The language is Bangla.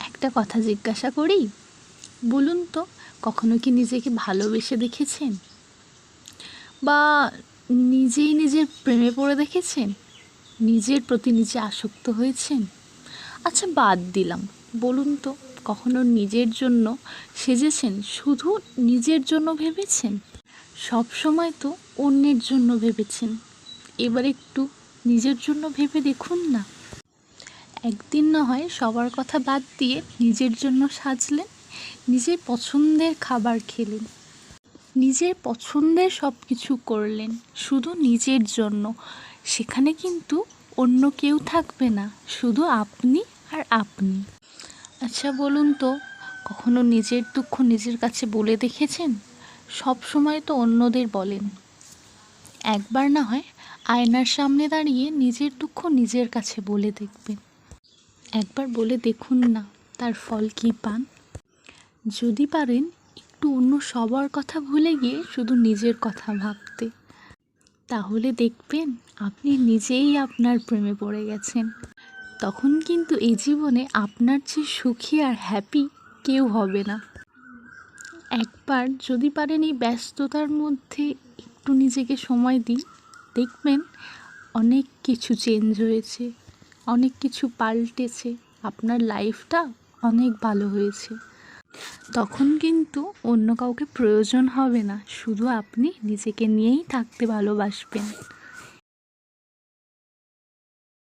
একটা কথা জিজ্ঞাসা করি, বলুন তো, কখনো কি নিজেকে ভালোবেসে দেখেছেন? বা নিজেই নিজের প্রেমে পড়ে দেখেছেন? নিজের প্রতি নিজে আসক্ত হয়েছেন? আচ্ছা, বাদ দিলাম। বলুন তো, কখনো নিজের জন্য সেজেছেন? শুধু নিজের জন্য ভেবেছেন? সব সময় তো অন্যের জন্য ভেবেছেন। এবার একটু নিজের জন্য ভেবে দেখুন না। একদিন না হয় সবার কথা বাদ দিয়ে নিজের জন্য সাজলেন, নিজের পছন্দের খাবার খেলেন, নিজের পছন্দের সব কিছু করলেন শুধু নিজের জন্য। সেখানে কিন্তু অন্য কেউ থাকবে না, শুধু আপনি আর আপনি। আচ্ছা বলুন তো, কখনো নিজের দুঃখ নিজের কাছে বলে দেখেছেন? সব সময় তো অন্যদের বলেন। একবার না হয় আয়নার সামনে দাঁড়িয়ে নিজের দুঃখ নিজের কাছে বলে দেখবেন। একবার বলে দেখুন না, তার ফল কী পান। যদি পারেন একটু অন্য সবার কথা ভুলে গিয়ে শুধু নিজের কথা ভাবতে, তাহলে দেখবেন আপনি নিজেই আপনার প্রেমে পড়ে গেছেন। তখন কিন্তু এই জীবনে আপনার চেয়ে সুখী আর হ্যাপি কেউ হবে না। একবার যদি পারেন এই ব্যস্ততার মধ্যে একটু নিজেকে সময় দিন, দেখবেন অনেক কিছু চেঞ্জ হয়েছে, অনেক কিছু পাল্টেছে, আপনার লাইফটা অনেক ভালো হয়েছে। তখন কিন্তু অন্য কাউকে প্রয়োজন হবে না, শুধু আপনি নিজেকে নিয়েই থাকতে ভালোবাসবেন।